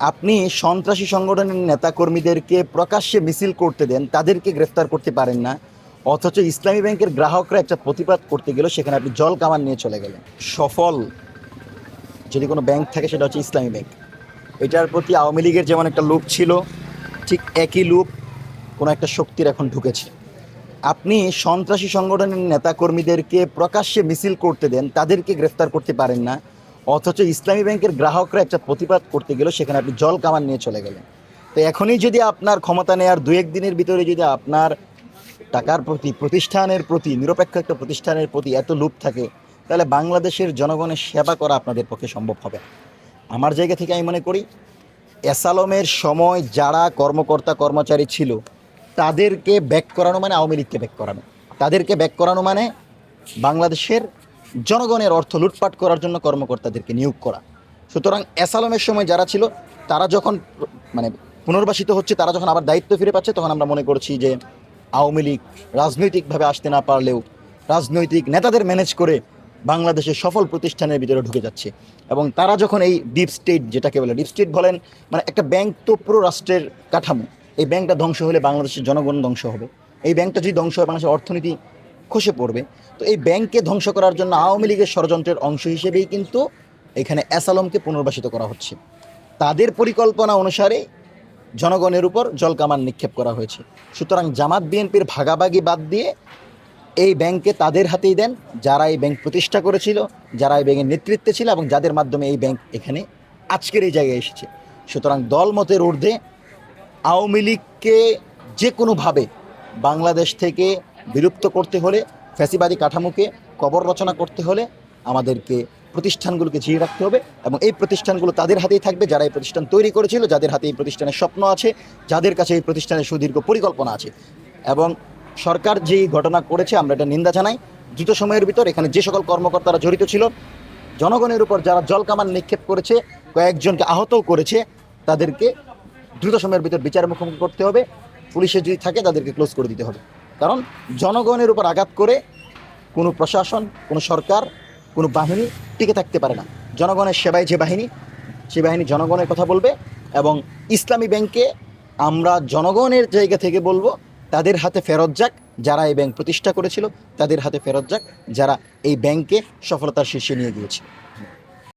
আপনি সন্ত্রাসী সংগঠনের নেতাকর্মীদেরকে প্রকাশ্যে মিছিল করতে দেন, তাদেরকে গ্রেফতার করতে পারেন না, অথচ ইসলামী ব্যাংকের গ্রাহকরা একটা প্রতিবাদ করতে গেল, সেখানে আপনি জল কামান নিয়ে চলে গেলেন। সফল যদি কোনো ব্যাংক থাকে সেটা হচ্ছে ইসলামী ব্যাংক। এটার প্রতি আওয়ামী লীগের যেমন একটা লোভ ছিল, ঠিক একই লোভ কোনো একটা শক্তির এখন ঢুকেছে। আপনি সন্ত্রাসী সংগঠনের নেতাকর্মীদেরকে প্রকাশ্যে মিছিল করতে দেন, তাদেরকে গ্রেফতার করতে পারেন না, অথচ ইসলামী ব্যাংকের গ্রাহকরা একটা প্রতিবাদ করতে গেল, সেখানে আপনি জল কামান নিয়ে চলে গেলেন। তো এখনই যদি আপনার ক্ষমতা নেওয়ার দু এক দিনের ভিতরে যদি আপনার টাকার প্রতি, প্রতিষ্ঠানের প্রতি, নিরপেক্ষ একটা প্রতিষ্ঠানের প্রতি এত লোভ থাকে, তাহলে বাংলাদেশের জনগণের সেবা করা আপনাদের পক্ষে সম্ভব হবে। আমার জায়গা থেকে আমি মনে করি এসালমের সময় যারা কর্মকর্তা কর্মচারী ছিল তাদেরকে ব্যাক করানো মানে আওয়ামী লীগকে ব্যাক করানো, তাদেরকে ব্যাক করানো মানে বাংলাদেশের জনগণের অর্থ লুটপাট করার জন্য কর্মকর্তাদেরকে নিয়োগ করা। সুতরাং এসালমের সময় যারা ছিল তারা যখন মানে পুনর্বাসিত হচ্ছে, তারা যখন আবার দায়িত্ব ফিরে পাচ্ছে, তখন আমরা মনে করছি যে আওয়ামী লীগ রাজনৈতিকভাবে আসতে না পারলেও রাজনৈতিক নেতাদের ম্যানেজ করে বাংলাদেশের সফল প্রতিষ্ঠানের ভিতরে ঢুকে যাচ্ছে। এবং তারা যখন এই ডিপ স্টেট, যেটাকে বলে ডিপ স্টেট বলেন, মানে একটা ব্যাংক তো পুরো রাষ্ট্রের কাঠামো, এই ব্যাংকটা ধ্বংস হলে বাংলাদেশের জনগণ ধ্বংস হবে। এই ব্যাংকটা যদি ধ্বংস হয় বাংলাদেশের অর্থনীতি খসে পড়বে। তো এই ব্যাংককে ধ্বংস করার জন্য আওয়ামী লীগের ষড়যন্ত্রের অংশ হিসেবেই কিন্তু এখানে এসালমকে পুনর্বাসিত করা হচ্ছে। তাদের পরিকল্পনা অনুসারে জনগণের উপর জলকামান নিক্ষেপ করা হয়েছে। সুতরাং জামাত বিএনপির ভাগাভাগি বাদ দিয়ে এই ব্যাংকে তাদের হাতেই দেন, যারা এই ব্যাংক প্রতিষ্ঠা করেছিল, যারা এই ব্যাংকের নেতৃত্বে ছিল এবং যাদের মাধ্যমে এই ব্যাংক এখানে আজকের এই জায়গায় এসেছে। সুতরাং দলমতের ঊর্ধ্বে আওয়ামী লীগকে যে কোনোভাবে বাংলাদেশ থেকে বিলুপ্ত করতে হলে, ফ্যাসিবাদী কাঠামোকে কবর রচনা করতে হলে আমাদেরকে প্রতিষ্ঠানগুলোকে জিয়ে রাখতে হবে এবং এই প্রতিষ্ঠানগুলো তাদের হাতেই থাকবে যারা এই প্রতিষ্ঠান তৈরি করেছিল, যাদের হাতে এই প্রতিষ্ঠানের স্বপ্ন আছে, যাদের কাছে এই প্রতিষ্ঠানের সুদীর্ঘ পরিকল্পনা আছে। এবং সরকার যেই ঘটনা করেছে আমরা এটা নিন্দা জানাই। দ্রুত সময়ের ভিতর এখানে যে সকল কর্মকর্তারা জড়িত ছিল, জনগণের উপর যারা জলকামান নিক্ষেপ করেছে, কয়েকজনকে আহতও করেছে, তাদেরকে দ্রুত সময়ের ভিতর বিচার মুখোমুখি করতে হবে। পুলিশে যদি থাকে তাদেরকে ক্লোজ করে দিতে হবে। কারণ জনগণের উপর আঘাত করে কোনো প্রশাসন, কোনো সরকার, কোনো বাহিনী টিকে থাকতে পারে না। জনগণের সেবায় যে বাহিনী, সে বাহিনী জনগণের কথা বলবে। এবং ইসলামী ব্যাংকে আমরা জনগণের জায়গা থেকে বলবো তাদের হাতে ফেরত যাক যারা এই ব্যাংক প্রতিষ্ঠা করেছিল, তাদের হাতে ফেরত যাক যারা এই ব্যাংকে সফলতার শীর্ষে নিয়ে গিয়েছে।